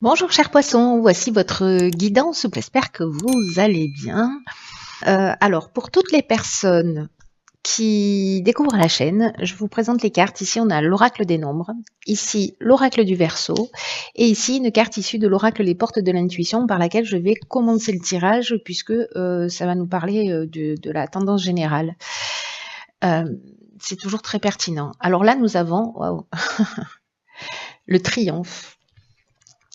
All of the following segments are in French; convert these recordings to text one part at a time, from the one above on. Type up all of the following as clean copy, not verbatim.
Bonjour chers poissons, voici votre guidance, j'espère que vous allez bien. Alors pour toutes les personnes qui découvrent la chaîne, je vous présente les cartes. Ici on a l'oracle des nombres, ici l'oracle du Verseau et ici une carte issue de l'oracle des portes de l'intuition par laquelle je vais commencer le tirage puisque ça va nous parler de la tendance générale. C'est toujours très pertinent. Alors là nous avons waouh, le triomphe.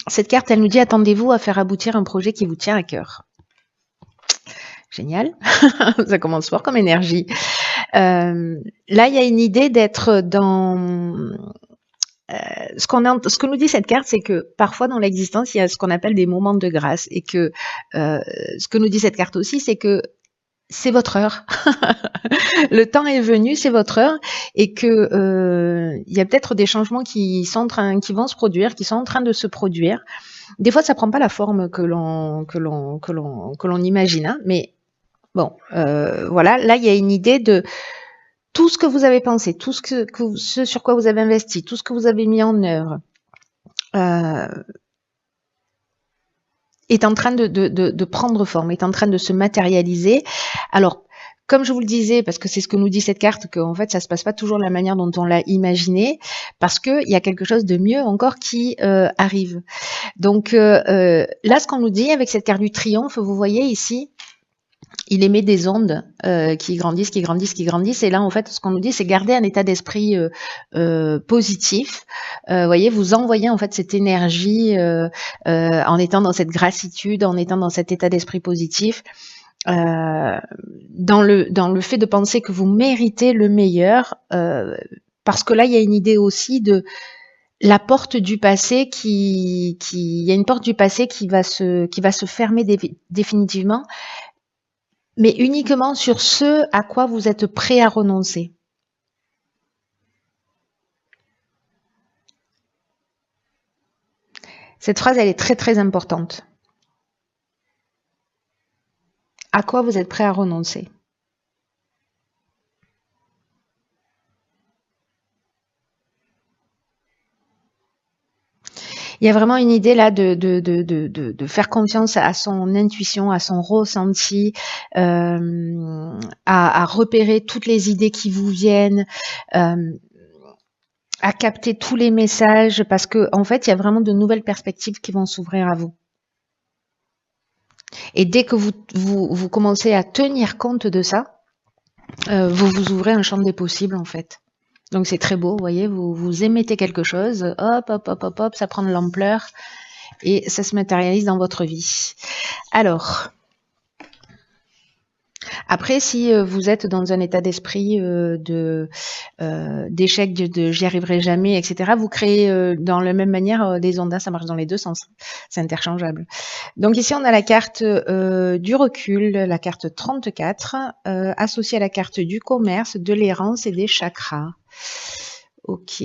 Cette carte, elle nous dit attendez-vous à faire aboutir un projet qui vous tient à cœur. Génial, ça commence fort comme énergie. Là, il y a une idée d'être dans... ce que nous dit cette carte, c'est que parfois dans l'existence, il y a ce qu'on appelle des moments de grâce. Et que ce que nous dit cette carte aussi, c'est que c'est votre heure. Le temps est venu, c'est votre heure, et que il y a peut-être des changements qui vont se produire, qui sont en train de se produire. Des fois, ça prend pas la forme que l'on imagine, hein, mais bon, voilà. Là, il y a une idée de tout ce que vous avez pensé, tout ce sur quoi vous avez investi, tout ce que vous avez mis en œuvre. Est en train de prendre forme, est en train de se matérialiser. Alors, comme je vous le disais, parce que c'est ce que nous dit cette carte, qu'en fait, ça se passe pas toujours de la manière dont on l'a imaginé, parce qu'il y a quelque chose de mieux encore qui arrive. Donc là, ce qu'on nous dit avec cette carte du triomphe, vous voyez ici, il émet des ondes qui grandissent, qui grandissent, qui grandissent. Et là, en fait, ce qu'on nous dit, c'est garder un état d'esprit positif. Voyez, vous envoyez en fait cette énergie en étant dans cette gratitude, en étant dans cet état d'esprit positif. Dans le fait de penser que vous méritez le meilleur, parce que là, il y a une idée aussi de la porte du passé il y a une porte du passé qui va se fermer définitivement, mais uniquement sur ce à quoi vous êtes prêt à renoncer. Cette phrase, elle est très très importante. À quoi vous êtes prêt à renoncer? Il y a vraiment une idée là de faire confiance à son intuition, à son ressenti, à repérer toutes les idées qui vous viennent, à capter tous les messages, parce que en fait, il y a vraiment de nouvelles perspectives qui vont s'ouvrir à vous. Et dès que vous commencez à tenir compte de ça, vous vous ouvrez un champ des possibles en fait. Donc c'est très beau, vous voyez, vous émettez quelque chose, hop, hop, hop, hop, hop, ça prend de l'ampleur et ça se matérialise dans votre vie. Alors, après, si vous êtes dans un état d'esprit d'échec, de j'y arriverai jamais, etc., vous créez dans la même manière des ondes, ça marche dans les deux sens, c'est interchangeable. Donc ici, on a la carte du recul, la carte 34, associée à la carte du commerce, de l'errance et des chakras. Ok.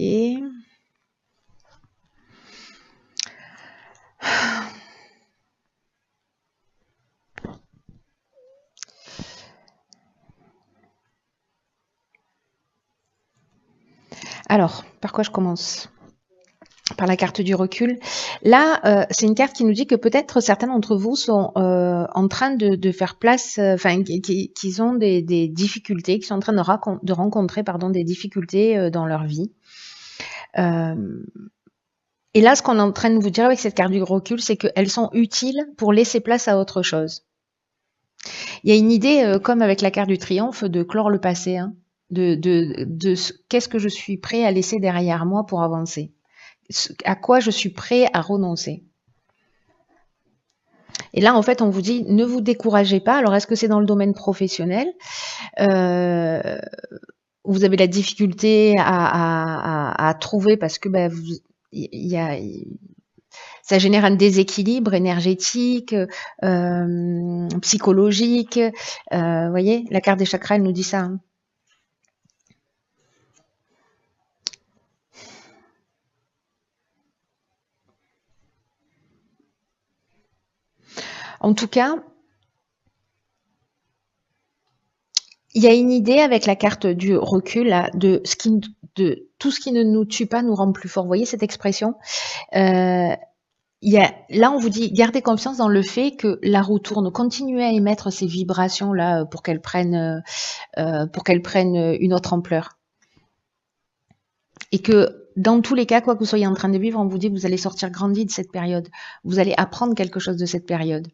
Alors, par quoi je commence? Par la carte du recul. Là, c'est une carte qui nous dit que peut-être certains d'entre vous sont en train de faire place, enfin, qu'ils ont des difficultés, qui sont en train de rencontrer des difficultés dans leur vie. Et là, ce qu'on est en train de vous dire avec cette carte du recul, c'est qu'elles sont utiles pour laisser place à autre chose. Il y a une idée, comme avec la carte du triomphe, de clore le passé, hein, qu'est-ce que je suis prêt à laisser derrière moi pour avancer, à quoi je suis prêt à renoncer. Et là, en fait, on vous dit, ne vous découragez pas. Alors, est-ce que c'est dans le domaine professionnel où vous avez la difficulté à trouver parce que ça génère un déséquilibre énergétique, psychologique. Vous voyez, la carte des chakras, elle nous dit ça. Hein. En tout cas, il y a une idée avec la carte du recul là, de tout ce qui ne nous tue pas nous rend plus fort. Vous voyez cette expression là, on vous dit, gardez confiance dans le fait que la roue tourne, continuez à émettre ces vibrations-là pour qu'elles prennent une autre ampleur. Et que dans tous les cas, quoi que vous soyez en train de vivre, on vous dit que vous allez sortir grandi de cette période. Vous allez apprendre quelque chose de cette période.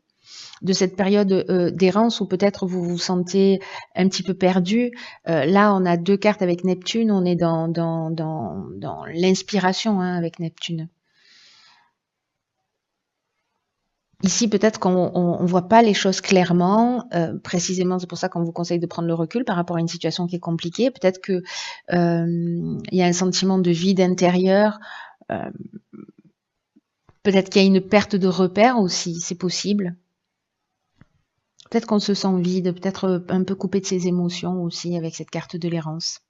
De cette période d'errance où peut-être vous vous sentez un petit peu perdu. Là, on a 2 cartes avec Neptune, on est dans l'inspiration avec Neptune. Ici, peut-être qu'on ne voit pas les choses clairement. Précisément, c'est pour ça qu'on vous conseille de prendre le recul par rapport à une situation qui est compliquée. Peut-être que y a un sentiment de vide intérieur. Peut-être qu'il y a une perte de repères aussi, c'est possible. Peut-être qu'on se sent vide, peut-être un peu coupé de ses émotions aussi avec cette carte de l'errance.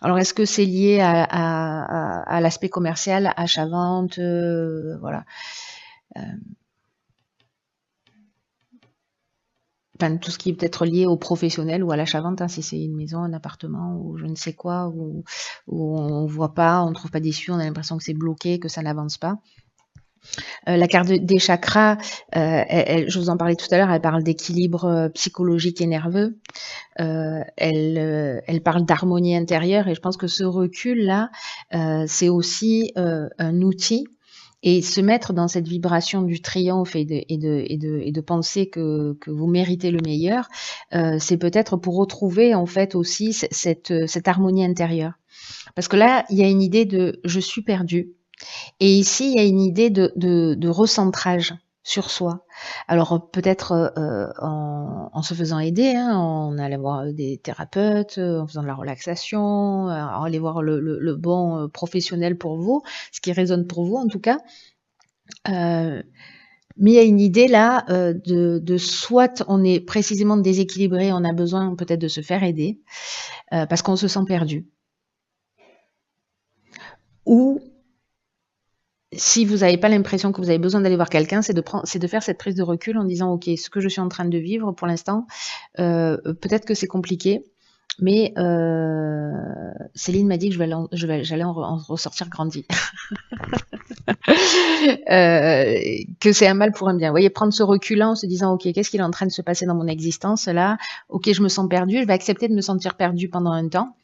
Alors, est-ce que c'est lié à l'aspect commercial, achat-vente, voilà. Enfin, tout ce qui est peut-être lié au professionnel ou à l'achat-vente, hein, si c'est une maison, un appartement ou je ne sais quoi, où on voit pas, on ne trouve pas d'issue, on a l'impression que c'est bloqué, que ça n'avance pas. La carte des chakras, je vous en parlais tout à l'heure, elle parle d'équilibre psychologique et nerveux. Elle parle d'harmonie intérieure et je pense que ce recul-là, c'est aussi un outil. Et se mettre dans cette vibration du triomphe et de penser que vous méritez le meilleur, c'est peut-être pour retrouver en fait aussi cette harmonie intérieure. Parce que là, il y a une idée de je suis perdu. Et ici, il y a une idée de recentrage sur soi. Alors peut-être en se faisant aider, en allant voir des thérapeutes, en faisant de la relaxation, en aller voir le bon professionnel pour vous, ce qui résonne pour vous en tout cas. Mais il y a une idée là de soit on est précisément déséquilibré, on a besoin peut-être de se faire aider parce qu'on se sent perdu. Ou si vous n'avez pas l'impression que vous avez besoin d'aller voir quelqu'un, c'est de faire cette prise de recul en disant ok, ce que je suis en train de vivre pour l'instant, peut-être que c'est compliqué, mais Céline m'a dit que j'allais en ressortir grandi. Que c'est un mal pour un bien. Vous voyez, prendre ce recul-là en se disant ok, qu'est-ce qu'il est en train de se passer dans mon existence là? Ok, je me sens perdu, je vais accepter de me sentir perdu pendant un temps.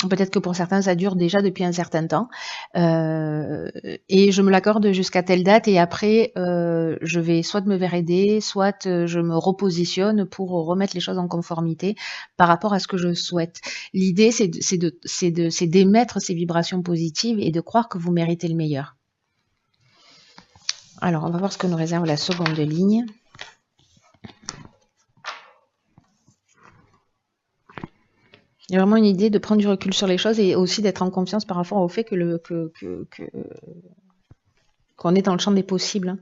Peut-être que pour certains, ça dure déjà depuis un certain temps. Et je me l'accorde jusqu'à telle date et après, je vais soit me faire aider, soit je me repositionne pour remettre les choses en conformité par rapport à ce que je souhaite. L'idée, c'est d'émettre ces vibrations positives et de croire que vous méritez le meilleur. Alors, on va voir ce que nous réserve la seconde ligne. Il y a vraiment une idée de prendre du recul sur les choses et aussi d'être en confiance par rapport au fait qu'on est dans le champ des possibles.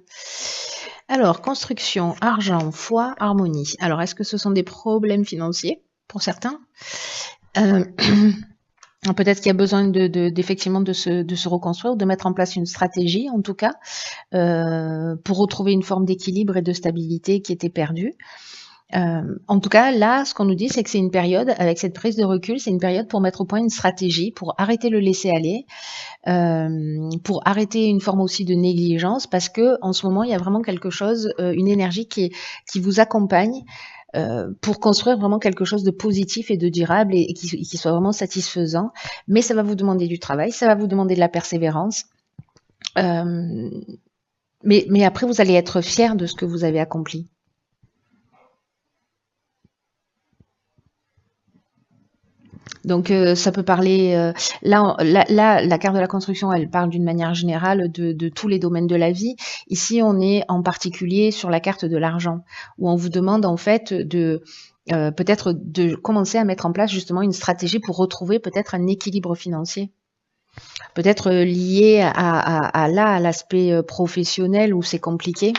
Alors, construction, argent, foi, harmonie. Alors, est-ce que ce sont des problèmes financiers pour certains? Peut-être qu'il y a besoin d'effectivement de se reconstruire, de mettre en place une stratégie, en tout cas, pour retrouver une forme d'équilibre et de stabilité qui était perdue. En tout cas, là, ce qu'on nous dit, c'est que c'est une période, avec cette prise de recul, c'est une période pour mettre au point une stratégie, pour arrêter le laisser-aller, pour arrêter une forme aussi de négligence, parce que en ce moment, il y a vraiment quelque chose, une énergie qui vous accompagne pour construire vraiment quelque chose de positif et de durable et qui soit vraiment satisfaisant. Mais ça va vous demander du travail, ça va vous demander de la persévérance. Mais après, vous allez être fier de ce que vous avez accompli. Donc ça peut parler, là, la carte de la construction, elle parle d'une manière générale de tous les domaines de la vie. Ici, on est en particulier sur la carte de l'argent, où on vous demande en fait peut-être de commencer à mettre en place justement une stratégie pour retrouver peut-être un équilibre financier. Peut-être lié à l'aspect professionnel où c'est compliqué.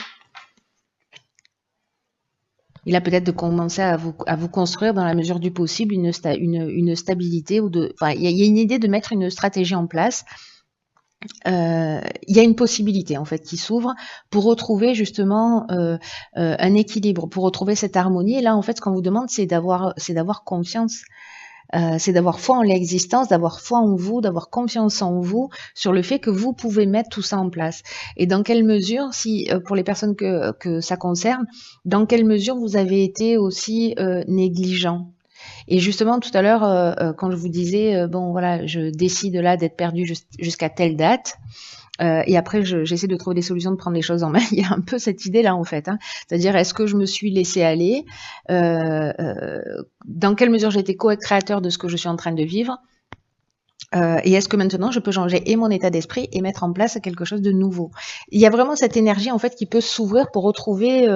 Il a peut-être de commencer à vous construire dans la mesure du possible une stabilité ou il y a une idée de mettre une stratégie en place. Il y a une possibilité en fait qui s'ouvre pour retrouver justement un équilibre, pour retrouver cette harmonie. Et là, en fait, ce qu'on vous demande, c'est d'avoir confiance. C'est d'avoir foi en l'existence, d'avoir foi en vous, d'avoir confiance en vous sur le fait que vous pouvez mettre tout ça en place. Et dans quelle mesure, si pour les personnes que ça concerne, dans quelle mesure vous avez été aussi négligent. Et justement, tout à l'heure, quand je vous disais, bon voilà, je décide là d'être perdu jusqu'à telle date, et après, j'essaie de trouver des solutions, de prendre les choses en main. Il y a un peu cette idée-là, en fait. Hein. C'est-à-dire, est-ce que je me suis laissé aller dans quelle mesure j'ai été co-créateur de ce que je suis en train de vivre et est-ce que maintenant, je peux changer et mon état d'esprit et mettre en place quelque chose de nouveau. Il y a vraiment cette énergie, en fait, qui peut s'ouvrir pour retrouver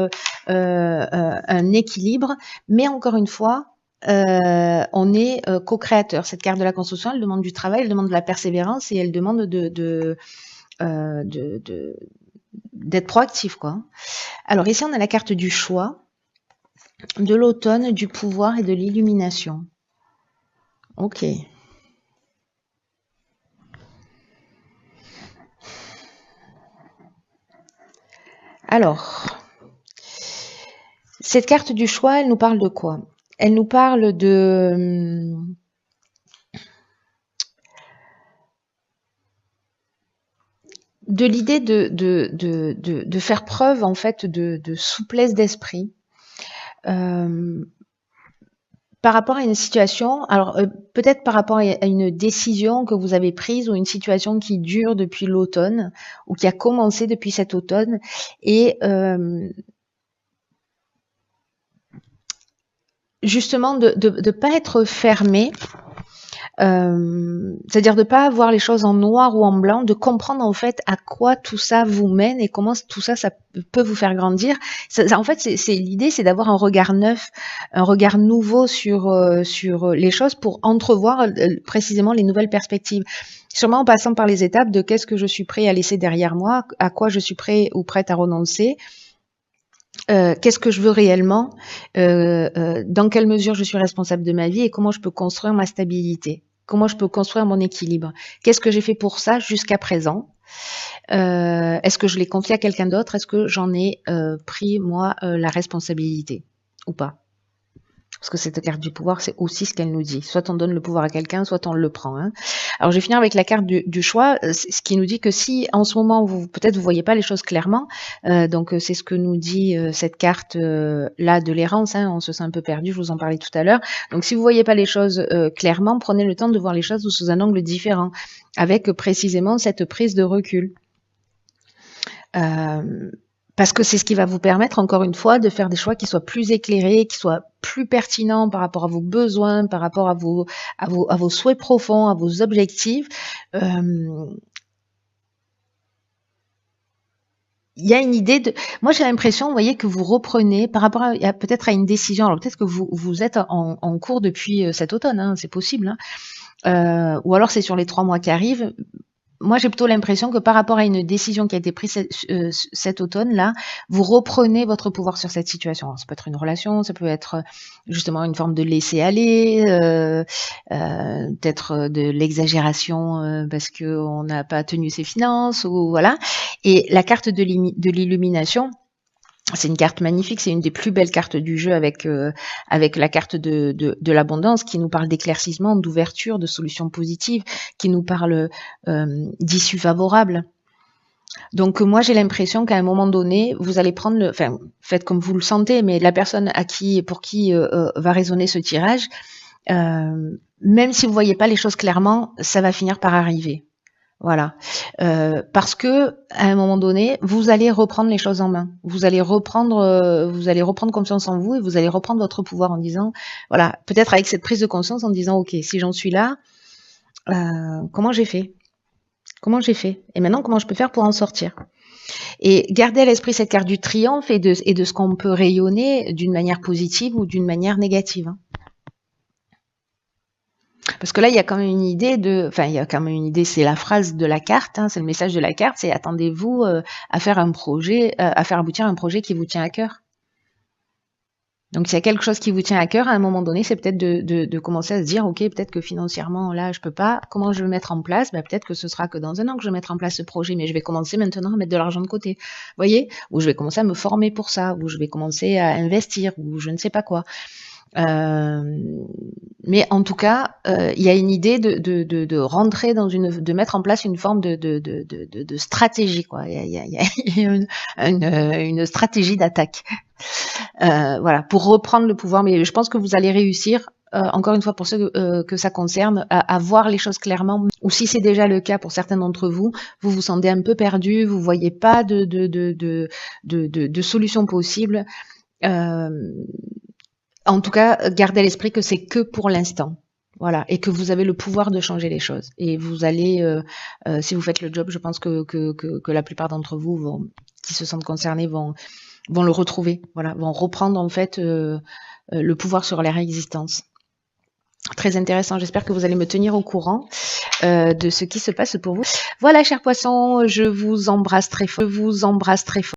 un équilibre. Mais encore une fois, on est co-créateur. Cette carte de la construction, elle demande du travail, elle demande de la persévérance et elle demande d'être proactif, quoi. Alors ici, on a la carte du choix, de l'automne, du pouvoir et de l'illumination. Ok. Alors, cette carte du choix, elle nous parle de quoi? Elle nous parle de l'idée de faire preuve en fait de souplesse d'esprit par rapport à une situation, alors peut-être par rapport à une décision que vous avez prise ou une situation qui dure depuis l'automne ou qui a commencé depuis cet automne et justement de pas être fermé. C'est-à-dire de pas voir les choses en noir ou en blanc, de comprendre en fait à quoi tout ça vous mène et comment tout ça, ça peut vous faire grandir. En fait, c'est l'idée, c'est d'avoir un regard neuf, un regard nouveau sur les choses pour entrevoir précisément les nouvelles perspectives. Sûrement en passant par les étapes de qu'est-ce que je suis prêt à laisser derrière moi, à quoi je suis prêt ou prête à renoncer. Qu'est-ce que je veux réellement, dans quelle mesure je suis responsable de ma vie et comment je peux construire ma stabilité, comment je peux construire mon équilibre. Qu'est-ce que j'ai fait pour ça jusqu'à présent? Est-ce que je l'ai confié à quelqu'un d'autre? Est-ce que j'en ai pris, moi, la responsabilité ou pas? Parce que cette carte du pouvoir, c'est aussi ce qu'elle nous dit. Soit on donne le pouvoir à quelqu'un, soit on le prend. Hein. Alors, je vais finir avec la carte du choix, ce qui nous dit que si, en ce moment, peut-être vous voyez pas les choses clairement, donc c'est ce que nous dit cette carte là de l'errance. Hein, on se sent un peu perdu, je vous en parlais tout à l'heure. Donc, si vous voyez pas les choses clairement, prenez le temps de voir les choses sous un angle différent, avec précisément cette prise de recul. Parce que c'est ce qui va vous permettre, encore une fois, de faire des choix qui soient plus éclairés, qui soient plus pertinents par rapport à vos besoins, par rapport à vos souhaits profonds, à vos objectifs. Il y a une idée de... Moi, j'ai l'impression, vous voyez, que vous reprenez par rapport à peut-être à une décision. Alors, peut-être que vous êtes en cours depuis cet automne, hein, c'est possible. Hein. Ou alors, c'est sur les 3 mois qui arrivent. Moi, j'ai plutôt l'impression que par rapport à une décision qui a été prise cet automne-là, vous reprenez votre pouvoir sur cette situation. Alors, ça peut être une relation, ça peut être justement une forme de laisser-aller, peut-être de l'exagération parce qu'on n'a pas tenu ses finances, ou voilà. Et la carte de l'illumination, c'est une carte magnifique, c'est une des plus belles cartes du jeu avec la carte de l'abondance qui nous parle d'éclaircissement, d'ouverture, de solutions positives, qui nous parle d'issues favorables. Donc moi j'ai l'impression qu'à un moment donné, vous allez prendre enfin faites comme vous le sentez, mais la personne pour qui va résonner ce tirage, même si vous voyez pas les choses clairement, ça va finir par arriver. Voilà, parce que à un moment donné, vous allez reprendre les choses en main. Vous allez reprendre confiance en vous et vous allez reprendre votre pouvoir en disant, voilà, peut-être avec cette prise de conscience en disant, ok, si j'en suis là, comment j'ai fait? Comment j'ai fait? Et maintenant, comment je peux faire pour en sortir? Et garder à l'esprit cette carte du triomphe et de ce qu'on peut rayonner d'une manière positive ou d'une manière négative. Hein. Parce que là, il y a quand même une idée c'est la phrase de la carte, hein, c'est le message de la carte, c'est attendez-vous à faire un projet, à faire aboutir un projet qui vous tient à cœur. Donc, s'il y a quelque chose qui vous tient à cœur, à un moment donné, c'est peut-être de commencer à se dire, ok, peut-être que financièrement, là, je peux pas. Comment je vais le mettre en place? Peut-être que ce sera que dans 1 an que je vais mettre en place ce projet, mais je vais commencer maintenant à mettre de l'argent de côté. Vous voyez? Ou je vais commencer à me former pour ça, ou je vais commencer à investir, ou je ne sais pas quoi. Mais en tout cas, il y a une idée de rentrer dans de mettre en place une forme de stratégie, quoi. Il y a une stratégie d'attaque. Voilà, pour reprendre le pouvoir. Mais je pense que vous allez réussir. Encore une fois, pour ceux que ça concerne, à voir les choses clairement. Ou si c'est déjà le cas pour certains d'entre vous, vous vous sentez un peu perdu, vous voyez pas de solution possible. En tout cas, gardez à l'esprit que c'est que pour l'instant. Voilà, et que vous avez le pouvoir de changer les choses. Et vous allez, si vous faites le job, je pense que la plupart d'entre vous qui se sentent concernés vont le retrouver. Voilà, vont reprendre en fait le pouvoir sur leur existence. Très intéressant. J'espère que vous allez me tenir au courant de ce qui se passe pour vous. Voilà, chers poissons, je vous embrasse très fort. Je vous embrasse très fort.